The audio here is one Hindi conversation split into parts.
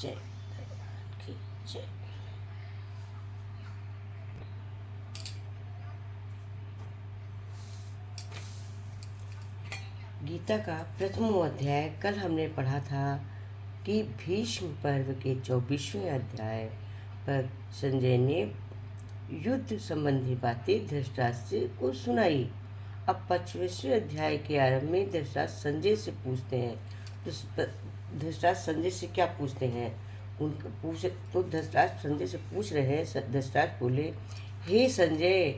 जय भगवान की जय। गीता का प्रथम अध्याय कल हमने पढ़ा था कि भीष्म पर्व के 24वें अध्याय पर संजय ने युद्ध संबंधी बातें धृतराष्ट्र को सुनाई। अब 25वें अध्याय के आरंभ में धृतराष्ट्र संजय से पूछते हैं। तो धृतराष्ट्र संजय से क्या पूछते हैं? तो धृतराष्ट्र संजय से पूछ रहे हैं। धृतराष्ट्र बोले, हे संजय,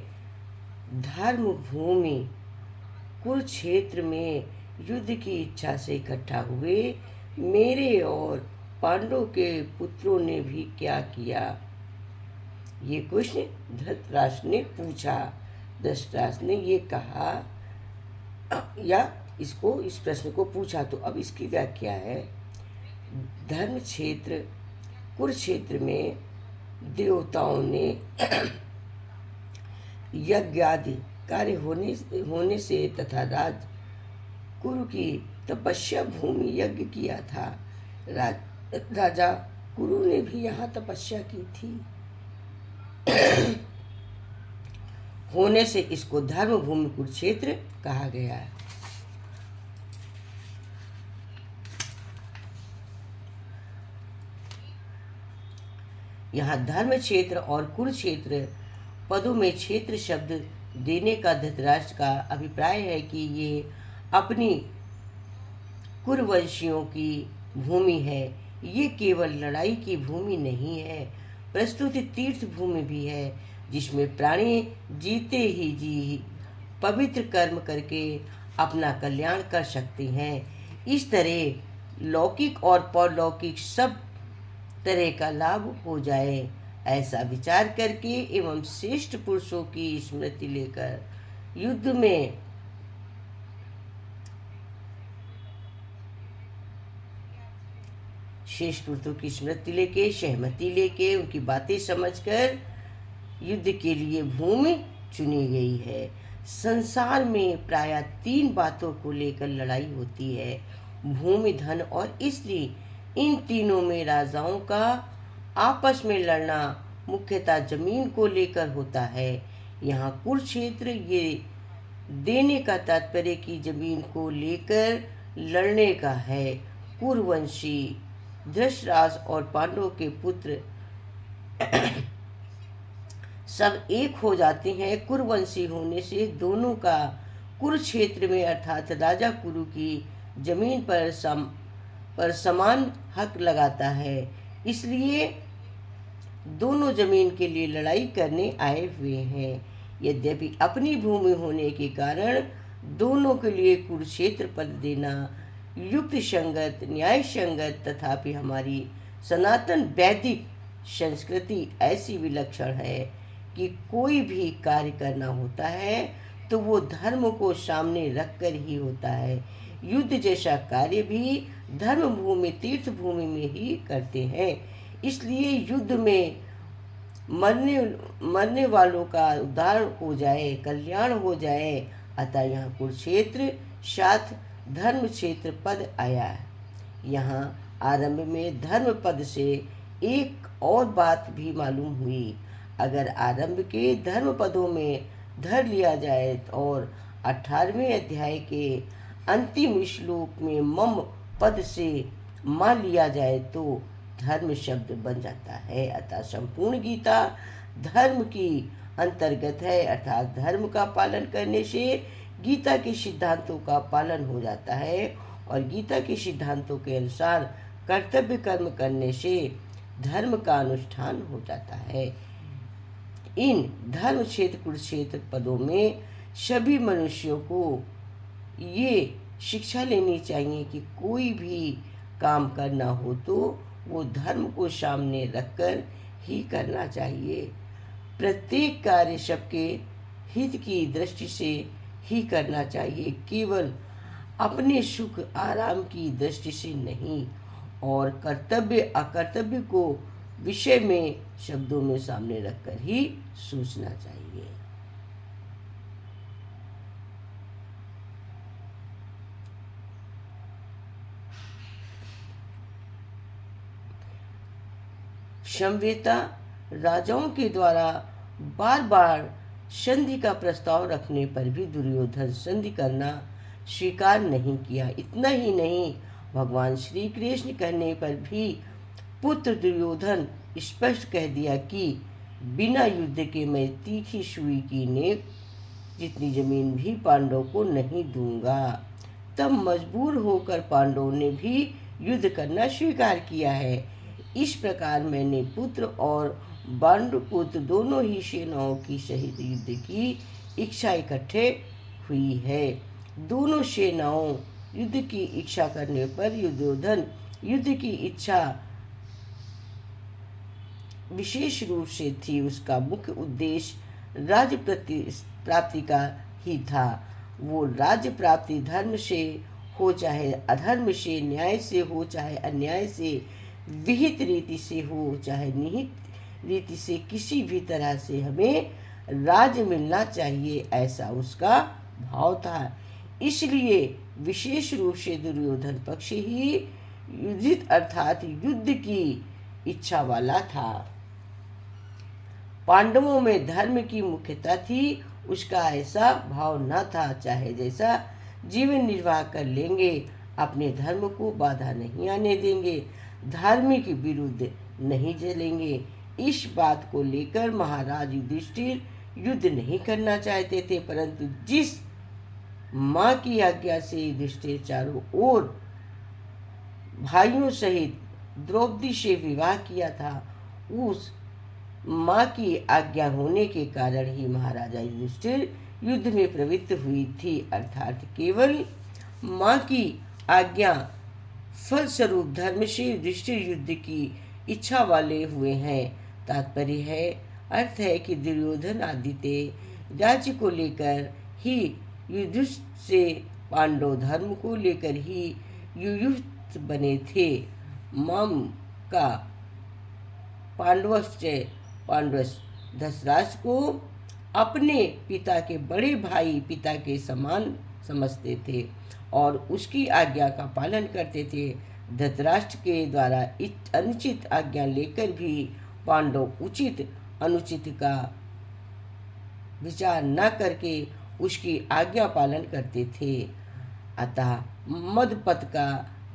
धर्म भूमि कुरुक्षेत्र में युद्ध की इच्छा से इकट्ठा हुए मेरे और पांडवों के पुत्रों ने भी क्या किया? ये क्वेश्चन धृतराष्ट्र ने पूछा। धृतराष्ट्र ने ये कहा या इस प्रश्न को पूछा, तो अब इसकी व्याख्या है। धर्म क्षेत्र कुरुक्षेत्र में देवताओं ने यज्ञ आदि कार्य होने से तथा कुरु की तपस्या भूमि यज्ञ किया था। राजा कुरु ने भी यहाँ तपस्या की थी। होने से इसको धर्म भूमि कुरुक्षेत्र कहा गया है। यहाँ धर्म क्षेत्र और कुरुक्षेत्र पदों में क्षेत्र शब्द देने का धृतराष्ट्र का अभिप्राय है कि ये अपनी कुरुवंशियों की भूमि है। ये केवल लड़ाई की भूमि नहीं है, प्रस्तुत तीर्थ भूमि भी है, जिसमें प्राणी जीते ही जी पवित्र कर्म करके अपना कल्याण कर सकते हैं। इस तरह लौकिक और परलौकिक सब तरह का लाभ हो जाए, ऐसा विचार करके एवं श्रेष्ठ पुरुषों की स्मृति लेकर युद्ध में श्रेष्ठ पुरुषों की स्मृति लेके, सहमति लेके, उनकी बातें समझकर युद्ध के लिए भूमि चुनी गई है। संसार में प्रायः 3 बातों को लेकर लड़ाई होती है, भूमि, धन और स्त्री। इन तीनों में राजाओं का आपस में लड़ना मुख्यतः जमीन को लेकर होता है। यहाँ कुरुक्षेत्र ये देने का तात्पर्य कि जमीन को लेकर लड़ने का है। कुरुवंशी धृतराष्ट्र और पांडवों के पुत्र सब एक हो जाते हैं। कुरुवंशी होने से दोनों का कुरुक्षेत्र में अर्थात राजा कुरु की जमीन पर समान हक लगाता है, इसलिए दोनों जमीन के लिए लड़ाई करने आए हुए हैं। यद्यपि अपनी भूमि होने के कारण दोनों के लिए कुरुक्षेत्र पद देना युक्त संगत, न्याय संगत, तथापि हमारी सनातन वैदिक संस्कृति ऐसी विलक्षण है कि कोई भी कार्य करना होता है तो वो धर्म को सामने रखकर ही होता है। युद्ध जैसा कार्य भी धर्म भूमि, तीर्थ भूमि में ही करते हैं। इसलिए युद्ध में मरने वालों का उद्धार हो जाए, कल्याण हो जाए, अतः यहाँ कुरुक्षेत्र साथ धर्म क्षेत्र पद आया है। यहाँ आरंभ में धर्म पद से एक और बात भी मालूम हुई। अगर आरंभ के धर्म पदों में धर लिया जाए और 18वें अध्याय के अंतिम श्लोक में मम पद से मान लिया जाए तो धर्म शब्द बन जाता है। अतः संपूर्ण गीता धर्म की अंतर्गत है, अर्थात धर्म का पालन करने से गीता के सिद्धांतों का पालन हो जाता है और गीता के सिद्धांतों के अनुसार कर्तव्य कर्म करने से धर्म का अनुष्ठान हो जाता है। इन धर्म क्षेत्र कुरुक्षेत्र पदों में सभी मनुष्यों को ये शिक्षा लेनी चाहिए कि कोई भी काम करना हो तो वो धर्म को सामने रखकर ही करना चाहिए। प्रत्येक कार्य सबके हित की दृष्टि से ही करना चाहिए, केवल अपने सुख आराम की दृष्टि से नहीं, और कर्तव्य अकर्तव्य को विषय में शब्दों में सामने रखकर ही सोचना चाहिए। समवेता राजाओं के द्वारा बार बार संधि का प्रस्ताव रखने पर भी दुर्योधन संधि करना स्वीकार नहीं किया। इतना ही नहीं, भगवान श्री कृष्ण कहने पर भी पुत्र दुर्योधन स्पष्ट कह दिया कि बिना युद्ध के मैं तीखी सुई की नेक जितनी जमीन भी पांडवों को नहीं दूंगा। तब मजबूर होकर पांडवों ने भी युद्ध करना स्वीकार किया है। इस प्रकार मैंने पुत्र और पांडुपुत्र दोनों ही सेनाओं की सहित युद्ध की इच्छा इकट्ठे हुई है। दोनों सेनाओं युद्ध की इच्छा करने पर दुर्योधन युद्ध की इच्छा विशेष रूप से थी। उसका मुख्य उद्देश्य राज्य प्राप्ति का ही था। वो राज्य प्राप्ति धर्म से हो चाहे अधर्म से, न्याय से हो चाहे अन्याय से, विहित रीति से हो चाहे निहित रीति से, किसी भी तरह से हमें राज्य मिलना चाहिए, ऐसा उसका भाव था। इसलिए विशेष रूप से दुर्योधन पक्ष ही युधित अर्थात युद्ध की इच्छा वाला था। पांडवों में धर्म की मुख्यता थी, उसका ऐसा भाव न था। चाहे जैसा जीवन निर्वाह कर लेंगे, अपने धर्म को बाधा नहीं आने देंगे, धार्मिक विरुद्ध नहीं जलेंगे। इस बात को लेकर महाराज युधिष्ठिर युद्ध नहीं करना चाहते थे, परंतु जिस माँ की आज्ञा से युधिष्ठिर चारों ओर भाइयों सहित द्रौपदी से विवाह किया था, उस माँ की आज्ञा होने के कारण ही महाराजा युधिष्ठिर युद्ध में प्रवृत्त हुई थी। अर्थात केवल माँ की आज्ञा फलस्वरूप धर्म से युधिष्ठिर युद्ध की इच्छा वाले हुए हैं। तात्पर्य है, अर्थ है कि दुर्योधन आदित्य राज्य को लेकर ही युद्ध से पांडव धर्म को लेकर ही युयुक्त बने थे। मम का पांडवश्च धृतराष्ट्र को अपने पिता के बड़े भाई पिता के समान समझते थे और उसकी आज्ञा का पालन करते थे। धृतराष्ट्र के द्वारा अनुचित आज्ञा लेकर भी पांडव उचित अनुचित का विचार न करके उसकी आज्ञा पालन करते थे। अतः मदपथ का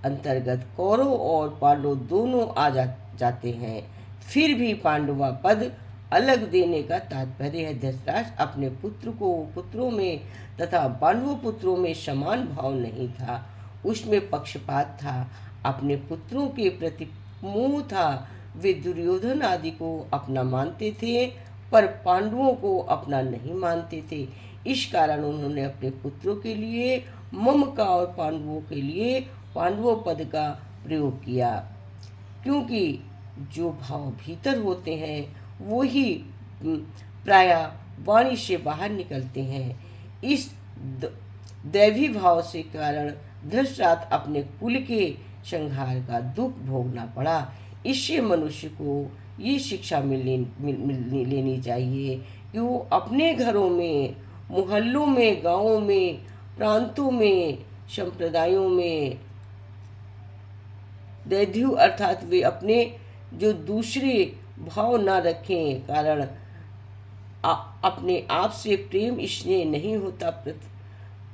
अंतर्गत कौरव और पांडव दोनों आ जाते हैं। फिर भी पांडवा पद अलग देने का तात्पर्य है। धृतराष्ट्र अपने पुत्रों में तथा पांडव पुत्रों में समान भाव नहीं था, उसमें पक्षपात था, अपने पुत्रों के प्रति मोह था। वे दुर्योधन आदि को अपना मानते थे पर पांडवों को अपना नहीं मानते थे। इस कारण उन्होंने अपने पुत्रों के लिए मम का और पांडवों के लिए पांडवों पद का प्रयोग किया, क्योंकि जो भाव भीतर होते हैं वो ही प्रायः वाणी से बाहर निकलते हैं। इस दैवी भाव से कारण धृतराष्ट्र अपने कुल के संहार का दुख भोगना पड़ा। इससे मनुष्य को ये शिक्षा लेनी चाहिए कि वो अपने घरों में, मोहल्लों में, गांवों में, प्रांतों में, संप्रदायों में दैध्यु अर्थात वे अपने जो दूसरे भाव न रखें, कारण अपने आप से प्रेम स्नेह नहीं होता,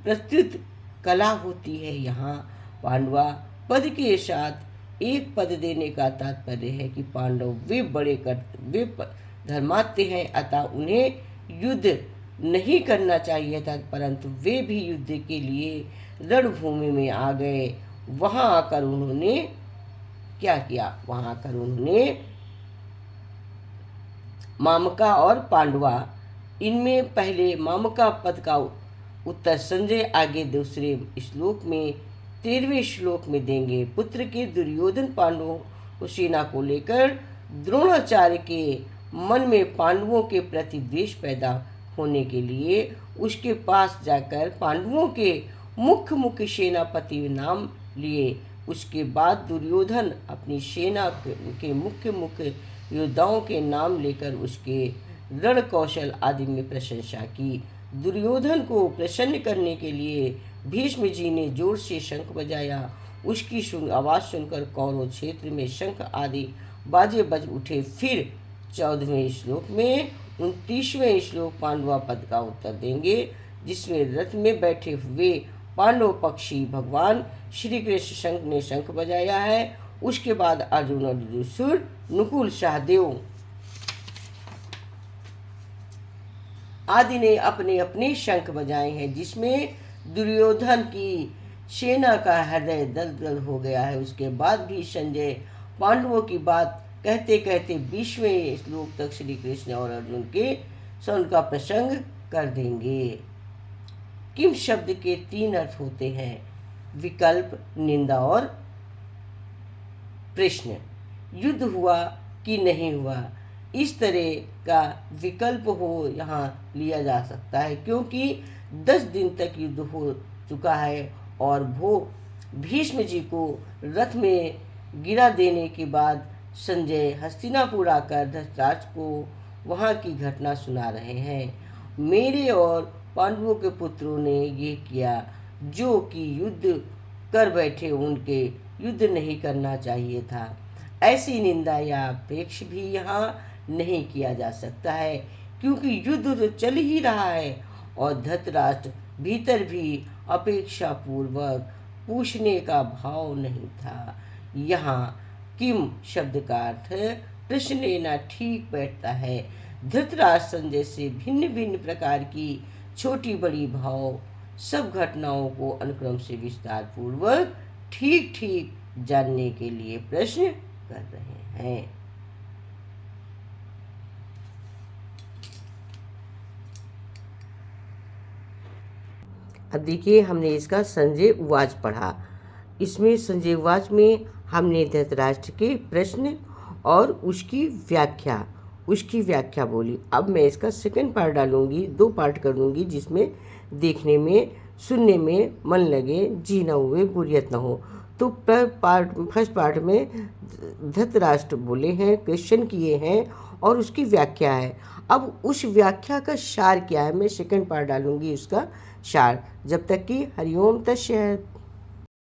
प्रत्युत कला होती है। यहाँ पांडवा पद के साथ एक पद देने का तात्पर्य है कि पांडव वे धर्मात्य हैं, अतः उन्हें युद्ध नहीं करना चाहिए था, परंतु वे भी युद्ध के लिए रणभूमि में आ गए। वहाँ आकर उन्होंने क्या किया? वहाँ आकर उन्होंने मामका और पांडवा, इनमें पहले मामका पद का उत्तर संजय आगे दूसरे श्लोक में 13वें श्लोक में देंगे। पुत्र के दुर्योधन पांडवों को सेना को लेकर द्रोणाचार्य के मन में पांडवों के प्रति द्वेष पैदा होने के लिए उसके पास जाकर पांडवों के मुख्य सेनापति नाम लिए। उसके बाद दुर्योधन अपनी सेना के मुख्य योद्धाओं के नाम लेकर उसके रण कौशल आदि में प्रशंसा की। दुर्योधन को प्रसन्न करने के लिए भीष्म जी ने जोर से शंख बजाया। उसकी आवाज़ सुनकर कौरव क्षेत्र में शंख आदि बाजे बज उठे। फिर 14वें श्लोक में 29वें श्लोक पांडवा पद का उत्तर देंगे, जिसमें रथ में बैठे हुए पांडव पक्षी भगवान श्री कृष्ण शंख ने शंख बजाया है। उसके बाद अर्जुन और युधिष्ठिर, नकुल, सहदेव आदि ने अपने अपने शंख बजाए हैं, जिसमें दुर्योधन की सेना का हृदय दल हो गया है। उसके बाद भी संजय पांडवों की बात कहते कहते 20वें श्लोक तक श्री कृष्ण और अर्जुन के संग का प्रसंग कर देंगे। किम शब्द के 3 अर्थ होते हैं, विकल्प, निंदा और प्रश्न। युद्ध हुआ कि नहीं हुआ, इस तरह का विकल्प हो यहाँ लिया जा सकता है, क्योंकि 10 दिन तक युद्ध हो चुका है और वो भीष्म जी को रथ में गिरा देने के बाद संजय हस्तिनापुर आकर धृतराष्ट्र को वहाँ की घटना सुना रहे हैं। मेरे और पांडवों के पुत्रों ने ये किया जो कि युद्ध कर बैठे, उनके युद्ध नहीं करना चाहिए था। ऐसी निंदा या अपेक्ष भी यहाँ नहीं किया जा सकता है, क्योंकि युद्ध तो चल ही रहा है और धृतराष्ट्र भीतर भी अपेक्षापूर्वक पूछने का भाव नहीं था। यहाँ किम शब्द का अर्थ प्रश्न लेना ठीक बैठता है। धृतराष्ट्र संजय से भिन्न भिन्न प्रकार की छोटी बड़ी भाव सब घटनाओं को अनुक्रम से विस्तार पूर्वक ठीक ठीक जानने के लिए प्रश्न कर रहे हैं। अब देखिए, हमने इसका संजय उवाच पढ़ा। इसमें संजय उवाच में हमने धृतराष्ट्र के प्रश्न और उसकी व्याख्या बोली। अब मैं इसका सेकंड पार्ट डालूंगी, 2 पार्ट करूंगी, जिसमें देखने में सुनने में मन लगे, जी न हुए बोरियत न हो। तो फर्स्ट पार्ट में धृतराष्ट्र बोले हैं, क्वेश्चन किए हैं और उसकी व्याख्या है। अब उस व्याख्या का सार क्या है, मैं सेकंड पार्ट डालूंगी उसका सार। जब तक कि हरिओम तस्सैत्।